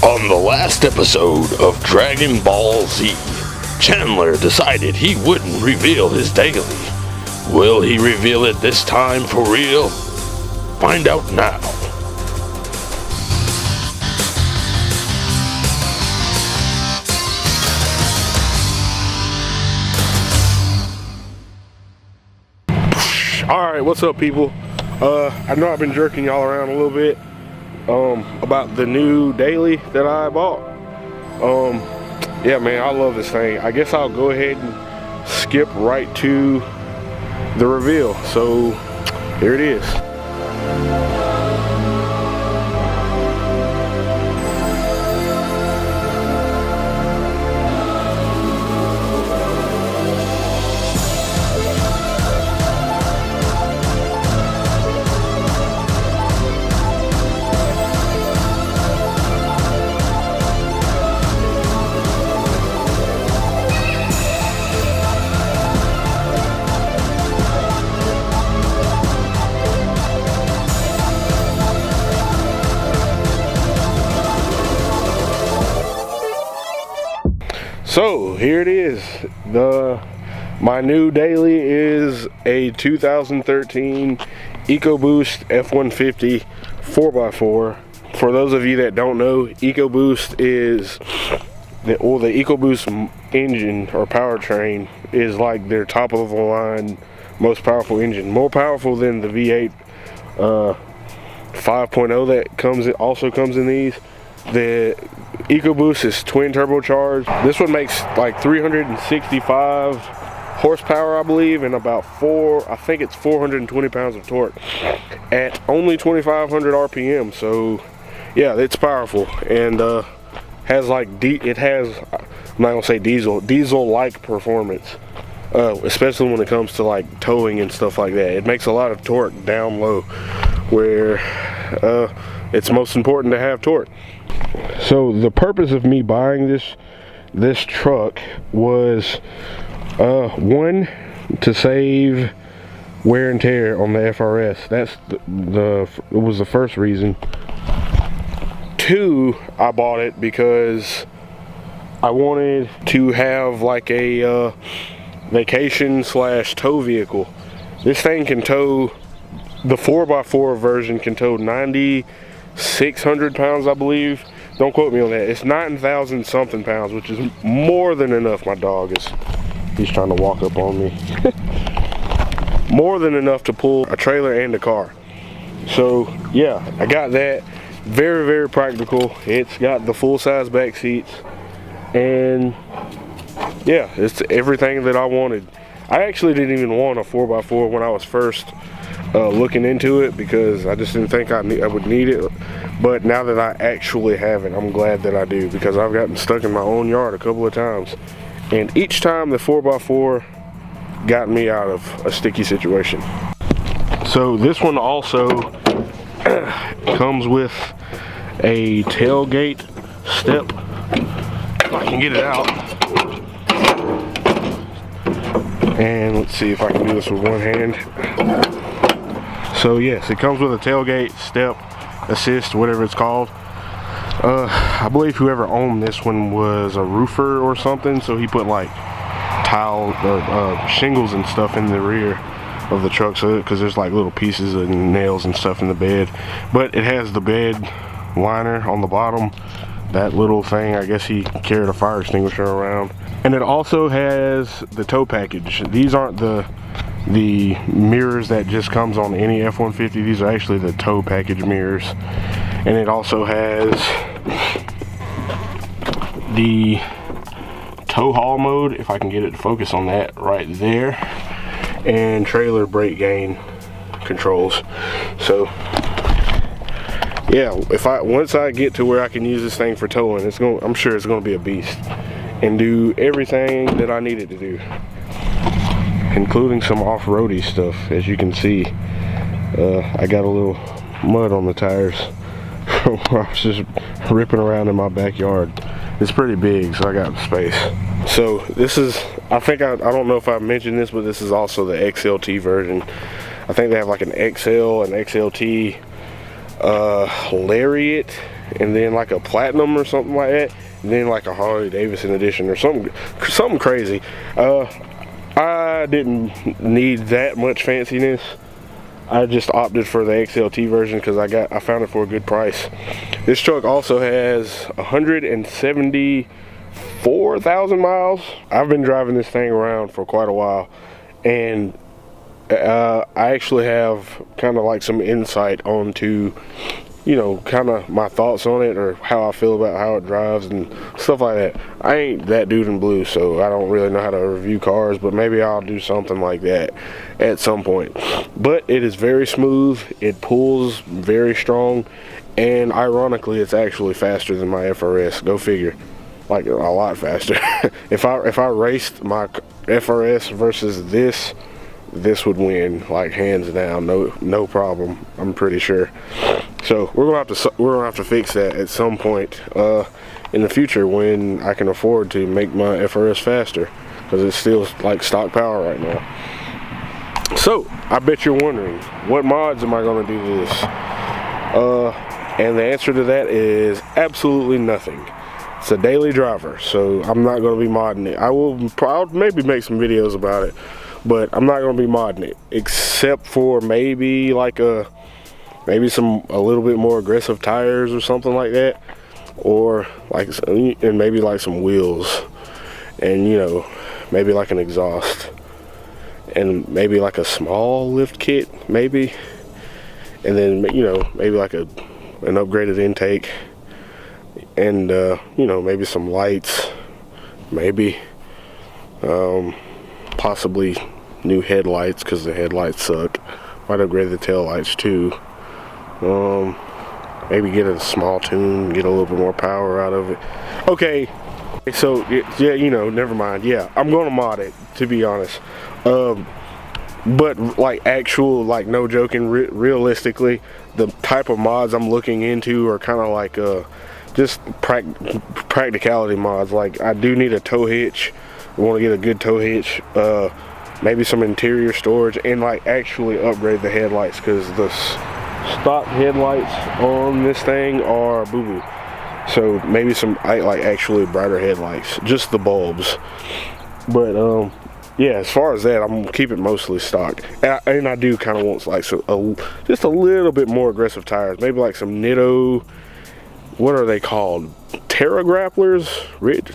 On the last episode of Dragon Ball Z, Chandler decided he wouldn't reveal his daily. Will he reveal it this time for real? Find out now. Alright, what's up people? I know I've been jerking y'all around a little bit about the new daily that I bought. Yeah man, I love this thing. I guess I'll go ahead and skip right to the reveal. So here it is. So here it is. My new daily is a 2013 EcoBoost F-150 4x4. For those of you that don't know, EcoBoost is the EcoBoost engine or powertrain is like their top of the line, most powerful engine, more powerful than the V8 5.0 that also comes in these. The EcoBoost is twin turbocharged. This one makes like 365 horsepower, I believe, and about 420 pounds of torque at only 2,500 RPM. So yeah, it's powerful and has like I'm not gonna say diesel-like performance, especially when it comes to like towing and stuff like that. It makes a lot of torque down low, where it's most important to have torque. So the purpose of me buying this truck was one, to save wear and tear on the FRS. That's it was the first reason. Two, I bought it because I wanted to have like a vacation / tow vehicle. This thing can tow, the 4x4 version can tow 9,600 pounds, I believe. Don't quote me on that. It's 9,000 something pounds, which is more than enough. My dog he's trying to walk up on me. More than enough to pull a trailer and a car. So yeah, I got that. Very, very practical. It's got the full-size back seats, and yeah, it's everything that I wanted. I actually didn't even want a 4x4 when I was first looking into it, because I just didn't think I would need it. But now that I actually have it, I'm glad that I do, because I've gotten stuck in my own yard a couple of times, and each time the 4x4 got me out of a sticky situation. So this one also comes with a tailgate step, if I can get it out. And let's see if I can do this with one hand. So yes, it comes with a tailgate step assist, whatever it's called. I believe whoever owned this one was a roofer or something, so he put like tile or shingles and stuff in the rear of the truck, so because there's like little pieces and nails and stuff in the bed. But it has the bed liner on the bottom, that little thing. I guess he carried a fire extinguisher around. And it also has the tow package. These aren't the mirrors that just comes on any F-150. These are actually the tow package mirrors. And it also has the tow haul mode, if I can get it to focus on that right there, and trailer brake gain controls. So yeah, once I get to where I can use this thing for towing, I'm sure it's gonna be a beast and do everything that I need it to do, including some off-roady stuff. As you can see, I got a little mud on the tires from where I was just ripping around in my backyard. It's pretty big, so I got space. So this is, I don't know if I mentioned this, but this is also the XLT version. I think they have like an XL, an XLT, Lariat, and then like a platinum or something like that, and then like a Harley Davidson edition or something crazy. I didn't need that much fanciness. I just opted for the XLT version because I found it for a good price. This truck also has 174,000 miles. I've been driving this thing around for quite a while, and I actually have kind of like some insight onto, you know, kind of my thoughts on it, or how I feel about how it drives and stuff like that. I ain't that dude in blue, so I don't really know how to review cars, but maybe I'll do something like that at some point. But it is very smooth, it pulls very strong, and ironically it's actually faster than my FRS. Go figure. Like a lot faster. if I raced my FRS versus this would win, like hands down, no problem. I'm pretty sure. So we're gonna have to fix that at some point in the future when I can afford to make my FRS faster, because it's still like stock power right now. So I bet you're wondering, what mods am I gonna do to this? And the answer to that is absolutely nothing. It's a daily driver, so I'm not gonna be modding it. I'll maybe make some videos about it, but I'm not gonna be modding it, except for maybe like a little bit more aggressive tires or something like that, or like, and maybe like some wheels, and you know, maybe like an exhaust, and maybe like a small lift kit, maybe, and then you know, maybe like an upgraded intake, and you know, maybe some lights, maybe possibly new headlights, because the headlights suck. Might upgrade the tail lights too. Maybe get a small tune, get a little bit more power out of it. Okay, so yeah, you know, never mind. Yeah, I'm gonna mod it, to be honest. But like actual, like no joking, realistically, the type of mods I'm looking into are kind of like just practicality mods. Like I do need a tow hitch. I want to get a good tow hitch. Maybe some interior storage, and like actually upgrade the headlights, because the stock headlights on this thing are boo-boo. So maybe some like actually brighter headlights, just the bulbs. But yeah, as far as that, I'm gonna keep it mostly stock, and I do kind of want like just a little bit more aggressive tires, maybe like some Nitto, what are they called, Terra grapplers, Ridge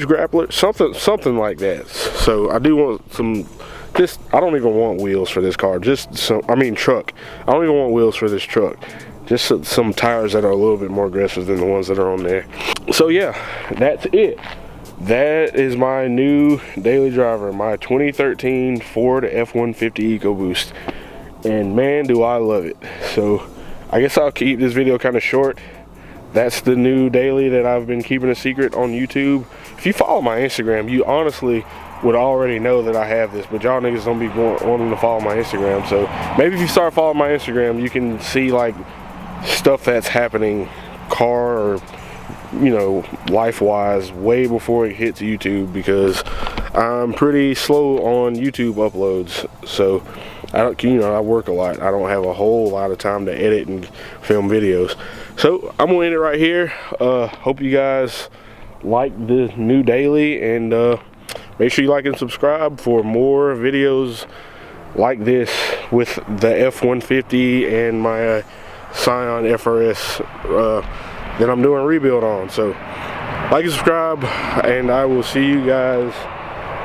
grappler, something like that. So I do want some, I don't even want wheels for this car, truck. I don't even want wheels for this truck. Just some tires that are a little bit more aggressive than the ones that are on there. So yeah, that's it. That is my new daily driver, my 2013 Ford F-150 EcoBoost. And man, do I love it. So I guess I'll keep this video kind of short. That's the new daily that I've been keeping a secret on YouTube. If you follow my Instagram, you honestly would already know that I have this, but y'all niggas don't be wanting to follow my Instagram. So maybe if you start following my Instagram, you can see like stuff that's happening car or, you know, life-wise way before it hits YouTube, because I'm pretty slow on YouTube uploads. So I work a lot. I don't have a whole lot of time to edit and film videos. So I'm gonna end it right here. Hope you guys like the new daily, and make sure you like and subscribe for more videos like this with the F-150 and my Scion FRS that I'm doing a rebuild on. So like and subscribe, and I will see you guys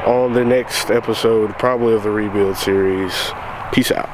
on the next episode, probably of the rebuild series. Peace out.